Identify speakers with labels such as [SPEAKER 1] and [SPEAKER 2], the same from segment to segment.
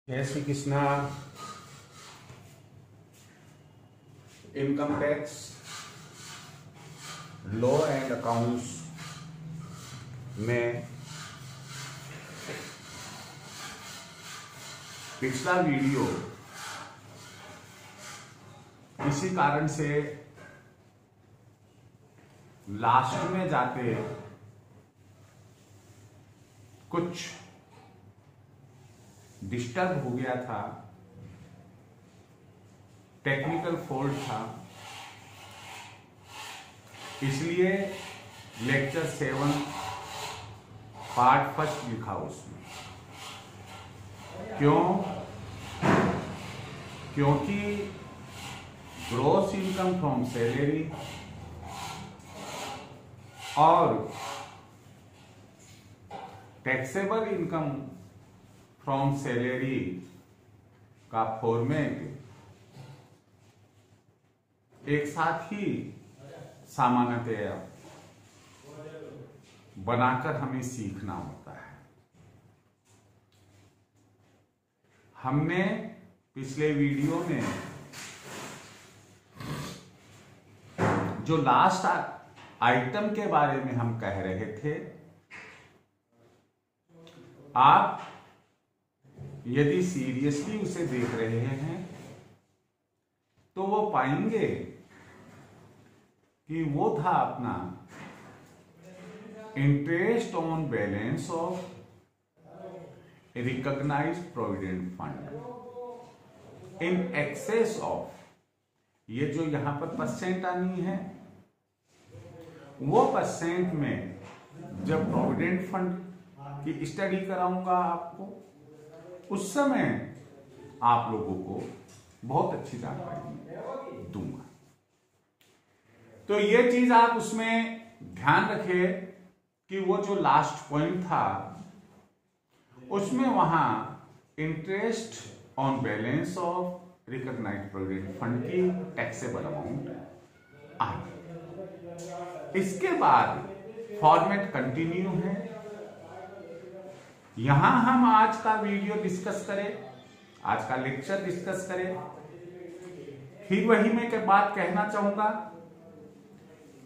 [SPEAKER 1] जय Shri Krishna. Income tax law and accounts में पिछला वीडियो किसी कारण से लास्ट में जाते कुछ डिस्टर्ब हो गया था, टेक्निकल फॉल्ट था, इसलिए लेक्चर 7 पार्ट 1 लिखा उसमें। क्योंकि ग्रॉस इनकम फ्रॉम सैलरी और टैक्सेबल इनकम फ्रॉम सैलरी का फॉर्मेट एक साथ ही सामान्यतया बनाकर हमें सीखना होता है। हमने पिछले वीडियो में जो लास्ट आइटम के बारे में हम कह रहे थे, आप यदि सीरियसली उसे देख रहे हैं तो वो पाएंगे कि वो था अपना interest on balance of recognized provident fund in excess of, ये जो यहां पर परसेंट आनी है वो परसेंट में जब प्रोविडेंट फंड की स्टडी कराऊंगा आपको, उस समय आप लोगों को बहुत अच्छी जानकारी दूंगा। तो ये चीज आप उसमें ध्यान रखें कि वो जो लास्ट पॉइंट था उसमें वहां interest on balance of recognized provident fund की टैक्सेबल अमाउंट आ गई। इसके बाद फॉर्मेट कंटिन्यू है। यहां हम आज का वीडियो डिस्कस करें, आज का लेक्चर डिस्कस करें। फिर वही मैं एक बात कहना चाहूंगा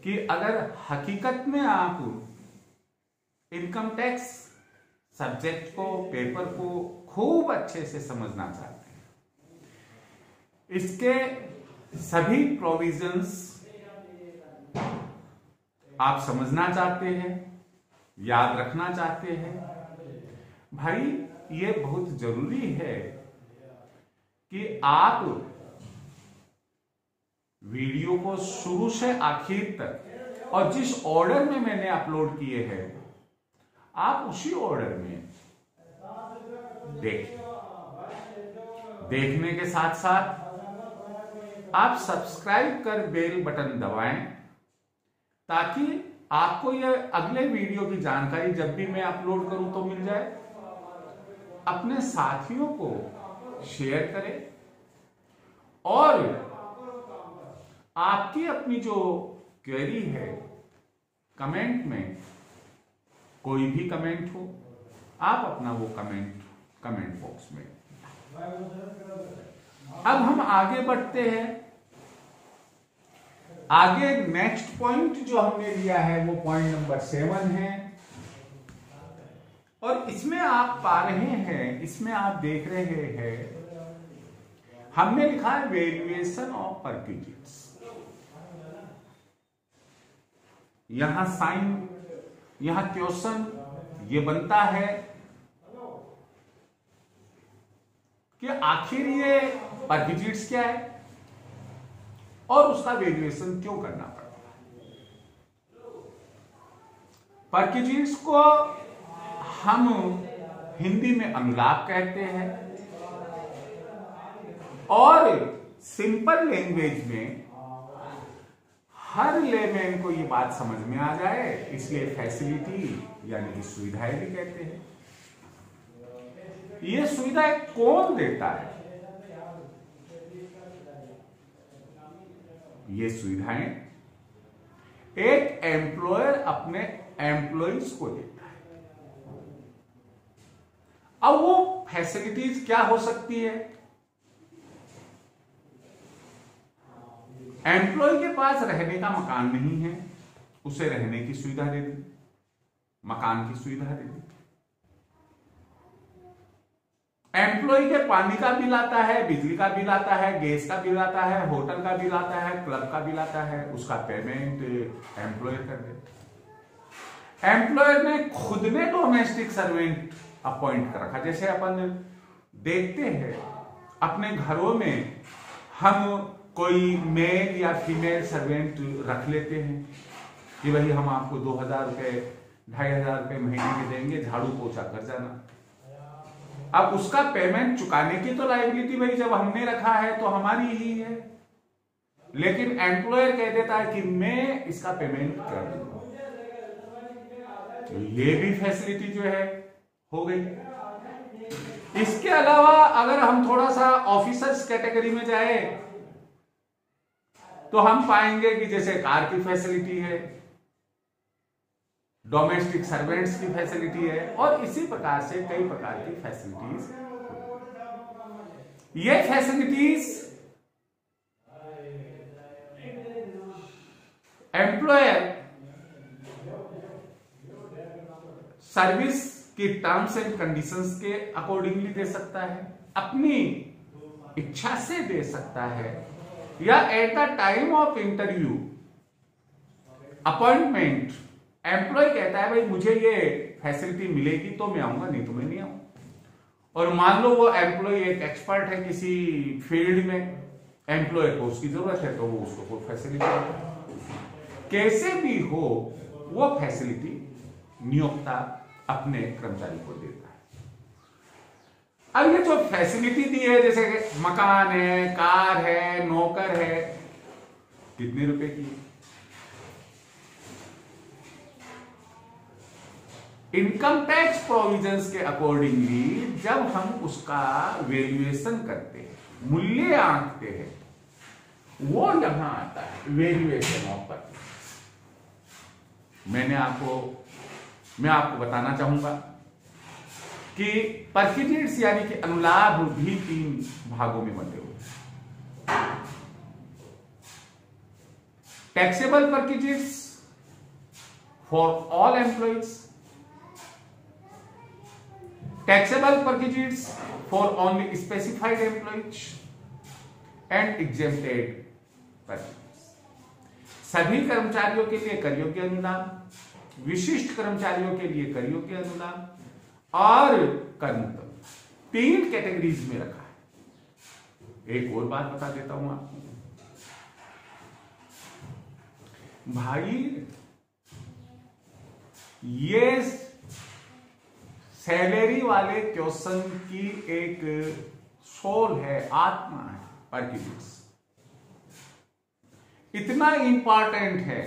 [SPEAKER 1] कि अगर हकीकत में आप इनकम टैक्स सब्जेक्ट को, पेपर को खूब अच्छे से समझना चाहते हैं, इसके सभी प्रोविजंस आप समझना चाहते हैं, याद रखना चाहते हैं, भाई ये बहुत जरूरी है कि आप वीडियो को शुरू से आखिर तक और जिस ऑर्डर में मैंने अपलोड किए हैं आप उसी ऑर्डर में देखें। देखने के साथ साथ आप सब्सक्राइब कर बेल बटन दबाएं ताकि आपको यह अगले वीडियो की जानकारी जब भी मैं अपलोड करूं तो मिल जाए। अपने साथियों को शेयर करें और आपकी अपनी जो क्वेरी है कमेंट में, कोई भी कमेंट हो, आप अपना वो कमेंट बॉक्स में। अब हम आगे बढ़ते हैं। आगे नेक्स्ट पॉइंट जो हमने लिया है वो पॉइंट नंबर 7 है और इसमें आप पा रहे हैं, इसमें आप देख रहे हैं, हमने लिखा है वेरिएशन ऑफ परक्विजिट्स। यहां साइन, यहां क्वेश्चन ये बनता है कि आखिर ये परक्विजिट्स क्या है और उसका वेरिएशन क्यों करना पड़ता है। परक्विजिट्स को हम हिंदी में अनुलाभ कहते हैं और सिंपल लैंग्वेज में हर लेमैन को ये बात समझ में आ जाए इसलिए फैसिलिटी यानी कि सुविधाएं भी कहते हैं। ये सुविधाएं कौन देता है? ये सुविधाएं एक एम्प्लॉयर अपने एम्प्लॉइज को देता है। अब वो फैसिलिटीज क्या हो सकती है? एम्प्लॉय के पास रहने का मकान नहीं है, उसे रहने की सुविधा दे दी, मकान की सुविधा दे दी। एम्प्लॉय के पानी का बिल आता है, बिजली का बिल आता है, गैस का बिल आता है, होटल का बिल आता है, क्लब का बिल आता है, उसका पेमेंट एम्प्लॉयर कर दे। एम्प्लॉयर ने खुद ने डोमेस्टिक सर्वेंट अपॉइंट कर रखा। जैसे अपन देखते हैं अपने घरों में हम कोई मेल या फीमेल सर्वेंट रख लेते हैं कि भाई हम आपको 2000 रुपए 2500 रुपए महीने के देंगे, झाड़ू पोछा कर जाना। अब उसका पेमेंट चुकाने की तो लायबिलिटी भाई जब हमने रखा है तो हमारी ही है, लेकिन एम्प्लॉयर कह देता है कि मैं इसका पेमेंट कर दूंगा। तो ये भी फैसिलिटी जो है हो गई। इसके अलावा अगर हम थोड़ा सा ऑफिसर्स कैटेगरी में जाए तो हम पाएंगे कि जैसे कार की फैसिलिटी है, डोमेस्टिक सर्वेंट्स की फैसिलिटी है, और इसी प्रकार से कई प्रकार की फैसिलिटीज। ये फैसिलिटीज एम्प्लॉयर सर्विस की टर्म्स एंड कंडीशंस के अकॉर्डिंगली दे सकता है, अपनी इच्छा से दे सकता है, या at the time of interview appointment employ कहता है भाई मुझे ये फैसिलिटी मिलेगी तो मैं आऊंगा, नहीं तो मैं नहीं आऊंगा। और मान लो वो एम्प्लॉय एक एक्सपर्ट है किसी फील्ड में, एम्प्लॉय को उसकी जरूरत है तो वो उसको कोई फैसिलिटी, कैसे भी हो वो फैसिलिटी नियोक्ता अपने कर्मचारी को देता है। अब ये जो फैसिलिटी दी है, जैसे मकान है, कार है, नौकर है, कितने रुपए की? इनकम टैक्स प्रोविजंस के अकॉर्डिंगली जब हम उसका वैल्यूएशन करते हैं, मूल्य आंकते हैं, वो यहां आता है वैल्यूएशन ऑफ परचेज। मैं आपको बताना चाहूंगा कि परक्विजिट्स यानी कि अनुलाभ भी 3 भागों में बंटे हुए हैं। Taxable perquisites for all employees, taxable perquisites for only specified employees and exempted perquisites। सभी कर्मचारियों के लिए कर योग्य अनुदान, विशिष्ट कर्मचारियों के लिए कर योग्य अनुदान और कर्मतम, 3 कैटेगरीज में रखा है। एक और बात बता देता हूं आपको भाई, ये सैलरी वाले क्वेश्चन की एक सोल है, आत्मा है परक्विजिट्स। इतना इंपॉर्टेंट है,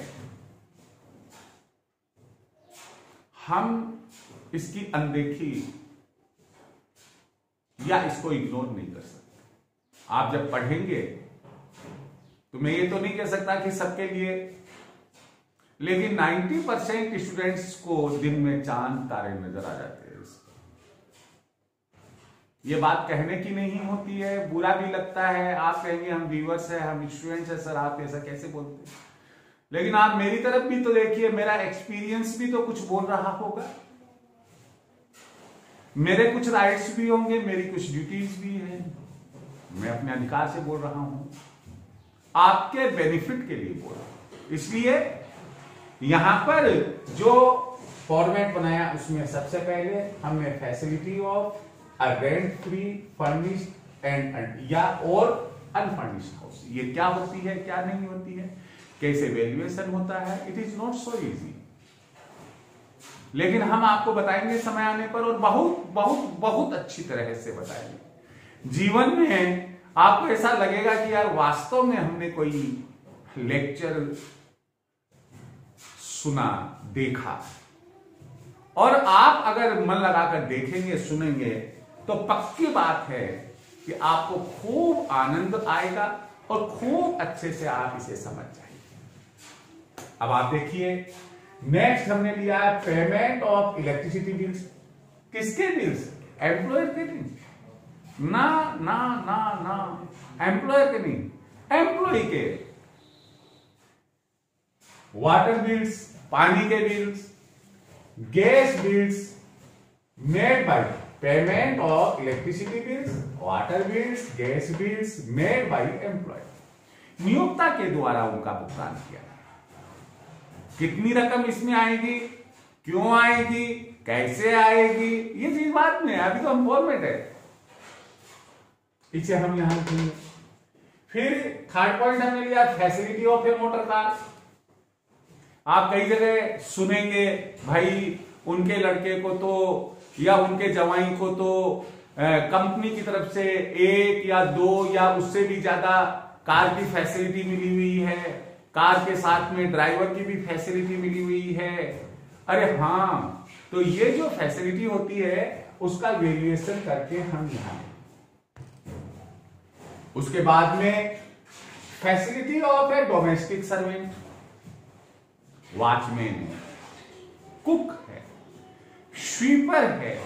[SPEAKER 1] हम इसकी अनदेखी या इसको इग्नोर नहीं कर सकते। आप जब पढ़ेंगे तो मैं ये तो नहीं कह सकता कि सबके लिए, लेकिन 90% स्टूडेंट्स को दिन में चांद तारे नजर आ जाते हैं। ये बात कहने की नहीं होती है, बुरा भी लगता है, आप कहेंगे हम व्यूअर्स हैं, हम स्टूडेंट्स हैं, सर आप ऐसा कैसे बोलते हैं, लेकिन आप मेरी तरफ भी तो देखिए, मेरा एक्सपीरियंस भी तो कुछ बोल रहा होगा, मेरे कुछ राइट्स भी होंगे, मेरी कुछ ड्यूटीज भी हैं, मैं अपने अधिकार से बोल रहा हूं, आपके बेनिफिट के लिए बोल रहा हूं। इसलिए यहां पर जो फॉर्मेट बनाया उसमें सबसे पहले हमने facility of rent free, furnished and या और अनफर्निश्ड हाउस, ये क्या होती है, क्या नहीं होती है, कैसे वैल्यूएशन होता है, it is not so easy, लेकिन हम आपको बताएंगे समय आने पर, और बहुत बहुत बहुत अच्छी तरह से बताएंगे। जीवन में आपको ऐसा लगेगा कि यार वास्तव में हमने कोई लेक्चर सुना, देखा, और आप अगर मन लगाकर देखेंगे, सुनेंगे, तो पक्की बात है कि आपको खूब आनंद आएगा और खूब अच्छे से आप इसे समझ जाएंगे। अब आप देखिए, नेक्स्ट हमने लिया है पेमेंट ऑफ इलेक्ट्रिसिटी बिल्स। किसके बिल्स? एम्प्लॉयर के नहीं, ना ना ना ना, एम्प्लॉयर के नहीं, एम्प्लॉय के। वाटर बिल्स, पानी के bills, gas bills made by payment of electricity bills, water bills, gas bills made by employ, नियोक्ता के द्वारा उनका भुगतान किया। कितनी रकम इसमें आएगी, क्यों आएगी, कैसे आएगी, ये चीज बाद में, अभी तो हम फॉर्मेट है, इसे हम यहां लिखेंगे। फिर थर्ड पॉइंट हमने लिया facility of A motor car. आप कई जगह सुनेंगे भाई उनके लड़के को तो या उनके जवाई को तो कंपनी की तरफ से 1 या 2 या उससे भी ज्यादा कार की फैसिलिटी मिली हुई है, कार के साथ में ड्राइवर की भी फैसिलिटी मिली हुई है। अरे हाँ, तो ये जो फैसिलिटी होती है उसका वेरिएशन करके हम यहां, उसके बाद में facility of A domestic servant, watchman है, कुक है, स्वीपर है,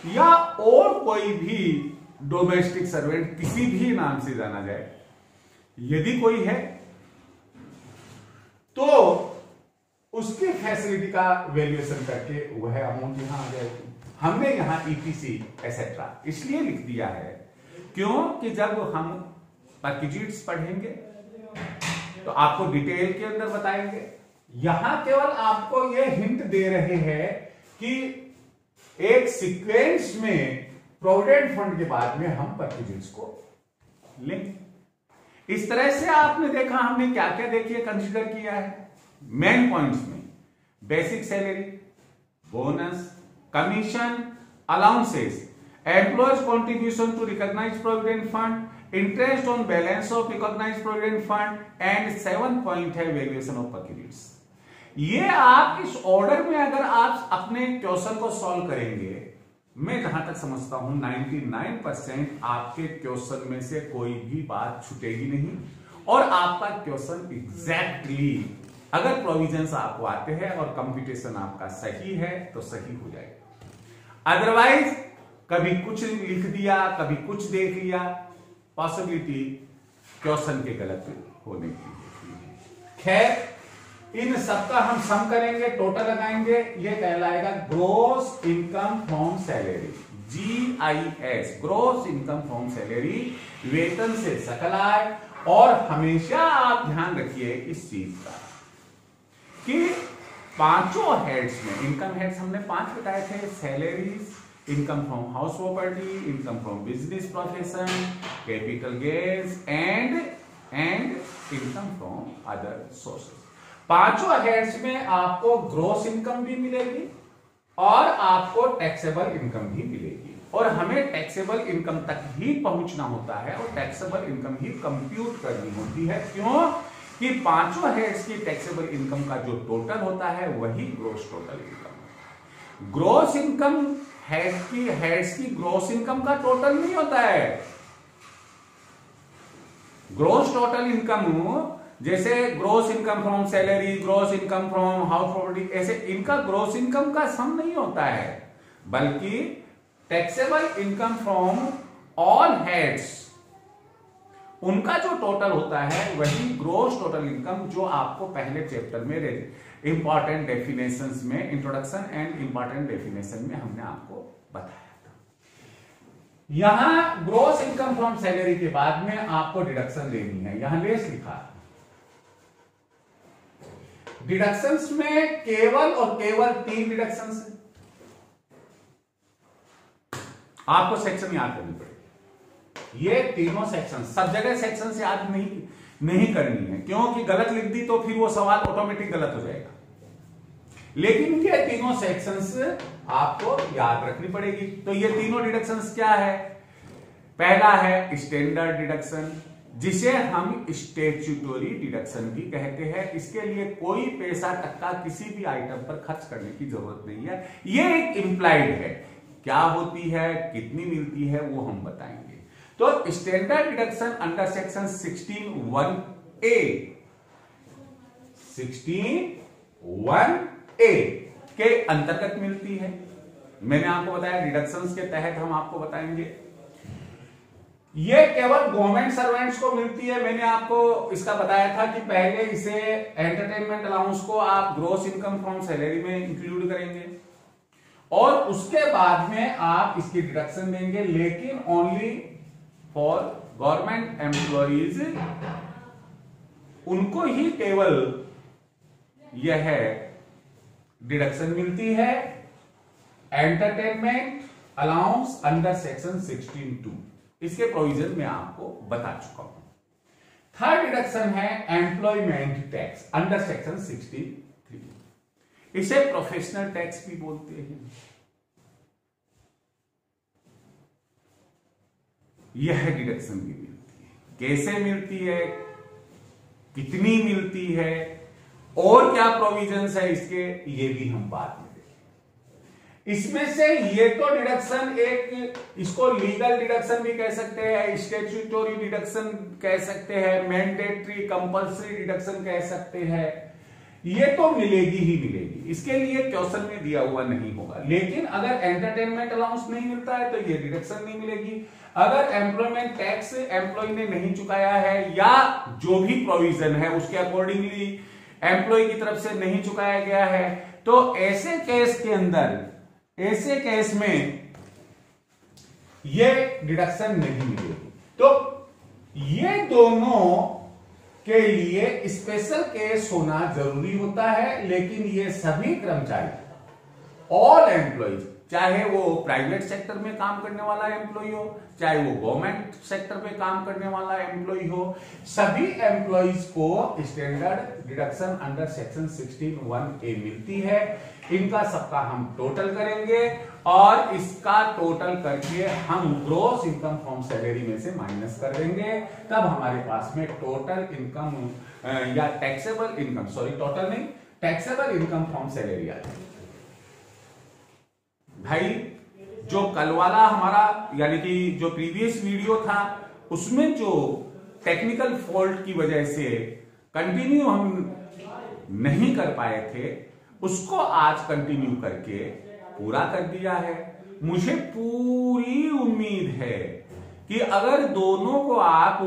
[SPEAKER 1] या और कोई भी डोमेस्टिक सर्वेंट किसी भी नाम से जाना जाए, यदि कोई है तो उसकी फैसिलिटी का वैल्यूएशन करके वह अमाउंट यहां आ जाएगी। हमने यहां ईपीसी एसेट्रा इसलिए लिख दिया है क्योंकि जब हम परक्विजिट्स पढ़ेंगे तो आपको डिटेल के अंदर बताएंगे। यहां केवल आपको यह हिंट दे रहे हैं कि एक सीक्वेंस में प्रोविडेंट फंड के बाद में हम परक्विजिट्स को लेंगे। इस तरह से आपने देखा हमने क्या क्या देखिए कंसीडर किया है मेन पॉइंट्स में, basic salary, bonus, commission, allowances, employers contribution to recognized provident fund, interest on balance of recognized provident fund and 7 point है वैल्यूएशन ऑफ परक्विजिट्स। ये आप इस ऑर्डर में अगर आप अपने क्वेश्चन को सॉल्व करेंगे, मैं जहां तक समझता हूं 99% आपके क्वेश्चन में से कोई भी बात छूटेगी नहीं और आपका क्वेश्चन एग्जैक्टली अगर प्रोविजंस आपको आते हैं और कंप्यूटेशन आपका सही है तो सही हो जाएगा। अदरवाइज कभी कुछ लिख दिया, कभी कुछ देख लिया, पॉसिबिलिटी क्वेश्चन के गलत होने की। खैर, इन सबका हम सम करेंगे, टोटल लगाएंगे, ये कहलाएगा gross income from salary, GIS, gross income from salary, वेतन से सकल आय। और हमेशा आप ध्यान रखिए इस चीज का कि पांचों हेड्स में, इनकम हेड्स हमने 5 बताए थे, salaries, income from house property, income from business profession, capital gains and income from other sources. पांचों हेड्स में आपको ग्रॉस इनकम भी मिलेगी और आपको टैक्सेबल इनकम भी मिलेगी और हमें टैक्सेबल इनकम तक ही पहुंचना होता है और टैक्सेबल इनकम ही कंप्यूट करनी होती है। क्यों? कि पांचों हेड्स की टैक्सेबल इनकम का जो टोटल होता है वही gross total income. Gross income heads की ग्रॉस इनकम का टोटल नहीं होता है। ग्रॉस टोटल इनकम जैसे gross income from salary, gross income from house property, ऐसे इनका ग्रॉस इनकम का सम नहीं होता है, बल्कि taxable income from all heads, उनका जो टोटल होता है वही ग्रॉस टोटल इनकम, जो आपको पहले चैप्टर में इंपॉर्टेंट डेफिनेशंस में, इंट्रोडक्शन एंड इंपॉर्टेंट डेफिनेशन में हमने आपको बताया था। यहां ग्रॉस इनकम फ्रॉम सैलरी के बाद में आपको डिडक्शन लेनी है, यहां लेस लिखा। डिडक्शंस में केवल और केवल 3 डिडक्शंस है, आपको सेक्शन याद करनी पड़ेगी। ये तीनों सेक्शन, सब जगह सेक्शन याद नहीं करनी है, क्योंकि गलत लिख दी तो फिर वो सवाल ऑटोमेटिक गलत हो जाएगा। लेकिन ये तीनों सेक्शंस आपको याद रखनी पड़ेगी। तो ये तीनों डिडक्शंस क्या है? पहला है स्टैंडर्ड डिडक्शन, जिसे हम स्टैट्यूटरी डिडक्शन भी कहते हैं। इसके लिए कोई पैसा टक्का किसी भी आइटम पर खर्च करने की जरूरत नहीं है, ये एक इंप्लाइड है। क्या होती है, कितनी मिलती है, वो हम बताएंगे। तो standard deduction under section 16(1)(a) 16(1)(a) के अंतर्गत मिलती है। मैंने आपको बताया डिडक्शंस के तहत हम आपको बताएंगे। ये केवल गवर्नमेंट सर्वेंट्स को मिलती है। मैंने आपको इसका बताया था कि पहले इसे एंटरटेनमेंट अलाउंस को आप ग्रॉस इनकम फ्रॉम सैलरी में इंक्लूड करेंगे और उसके बाद में आप इसकी डिडक्शन देंगे, लेकिन ओनली फॉर गवर्नमेंट एम्प्लॉइज, उनको ही केवल यह डिडक्शन मिलती है एंटरटेनमेंट अलाउंस अंडर सेक्शन 16(2). इसके प्रोविजन में आपको बता चुका हूं। थर्ड डिडक्शन है एम्प्लॉयमेंट टैक्स अंडर सेक्शन 63। इसे प्रोफेशनल टैक्स भी बोलते हैं। यह डिडक्शन भी मिलती है। कैसे मिलती है, कितनी मिलती है और क्या प्रोविजंस है इसके, ये भी हम बात में देखेंगे। इसमें से ये तो डिडक्शन एक, इसको लीगल डिडक्शन भी कह सकते हैं, स्टैट्यूटरी डिडक्शन कह सकते हैं, मैंडेटरी कंपल्सरी डिडक्शन कह सकते हैं। ये तो मिलेगी ही मिलेगी, इसके लिए क्वेश्चन में दिया हुआ नहीं होगा। लेकिन अगर एंटरटेनमेंट अलाउंस नहीं मिलता है तो ये डिडक्शन नहीं मिलेगी। अगर एम्प्लॉयमेंट टैक्स एम्प्लॉय ने नहीं चुकाया है या जो भी प्रोविजन है उसके अकॉर्डिंगली एम्प्लॉय की तरफ से नहीं चुकाया गया है, तो ऐसे केस के अंदर, ऐसे केस में ये डिडक्शन नहीं मिलेगी। तो ये दोनों के लिए स्पेशल केस होना जरूरी होता है। लेकिन ये सभी कर्मचारी, ऑल एम्प्लॉइज, चाहे वो प्राइवेट सेक्टर में काम करने वाला एम्प्लॉय हो, चाहे वो गवर्नमेंट सेक्टर में काम करने वाला एम्प्लॉय हो, सभी एम्प्लॉइज को standard deduction under section 16(1)(a) मिलती है। इनका सबका हम टोटल करेंगे और इसका टोटल करके हम ग्रॉस इनकम फ्रॉम सैलरी में से माइनस कर देंगे। तब हमारे पास में टोटल इनकम या टैक्सेबल इनकम, सॉरी टोटल नहीं, टैक्सेबल इनकम फ्रॉम सैलरी आ जाएगी। भाई जो कल वाला हमारा यानी कि जो प्रीवियस वीडियो था उसमें जो टेक्निकल फॉल्ट की वजह से कंटिन्यू हम नहीं कर पाए थे, उसको आज कंटिन्यू करके पूरा कर दिया है। मुझे पूरी उम्मीद है कि अगर दोनों को आप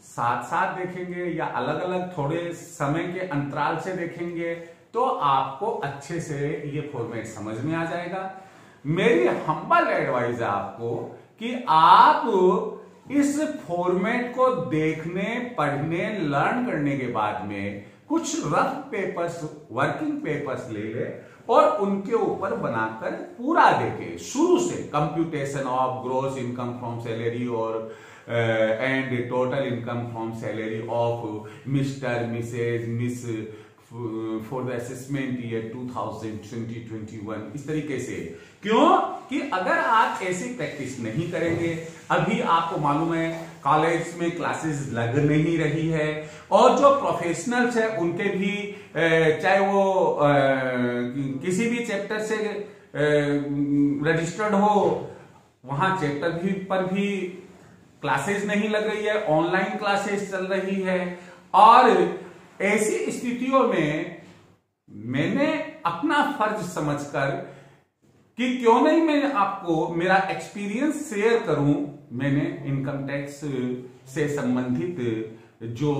[SPEAKER 1] साथ साथ देखेंगे या अलग अलग थोड़े समय के अंतराल से देखेंगे तो आपको अच्छे से ये फॉर्मेट समझ में आ जाएगा। मेरी हम्बल एडवाइस है आपको कि आप इस फॉर्मेट को देखने, पढ़ने, लर्न करने के बाद में कुछ रफ पेपर्स, वर्किंग पेपर्स ले ले और उनके ऊपर बनाकर पूरा देखें शुरू से, computation of gross income from salary और and total income from salary of mister, missus, miss for the assessment year 2020-21, इस तरीके से। क्यों कि अगर आप ऐसी प्रैक्टिस नहीं करेंगे, अभी आपको मालूम है कॉलेज में क्लासेस लग नहीं रही है और जो प्रोफेशनल्स है उनके भी चाहे वो किसी भी चैप्टर से रजिस्टर्ड हो, वहां चैप्टर भी पर भी क्लासेस नहीं लग रही है, ऑनलाइन क्लासेस चल रही है। और ऐसी स्थितियों में मैंने अपना फर्ज समझकर कि क्यों नहीं मैं आपको मेरा एक्सपीरियंस शेयर करूं, मैंने इनकम टैक्स से संबंधित जो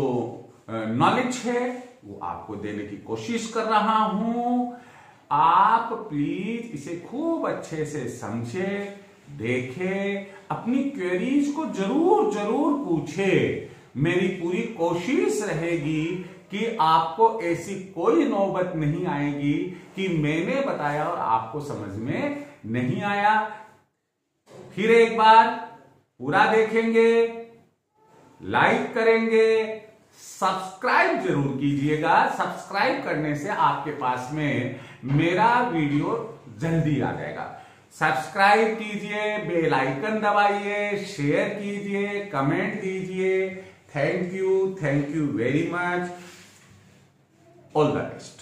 [SPEAKER 1] नॉलेज है वो आपको देने की कोशिश कर रहा हूं। आप प्लीज इसे खूब अच्छे से समझे, देखें, अपनी क्वेरीज को जरूर जरूर पूछे। मेरी पूरी कोशिश रहेगी कि आपको ऐसी कोई नौबत नहीं आएगी कि मैंने बताया और आपको समझ में नहीं आया। फिर एक बार पूरा देखेंगे, लाइक करेंगे, सब्सक्राइब जरूर कीजिएगा। सब्सक्राइब करने से आपके पास में मेरा वीडियो जल्दी आ जाएगा। सब्सक्राइब कीजिए, बेल आइकन दबाइए, शेयर कीजिए, कमेंट दीजिए। Thank you very much. All the best.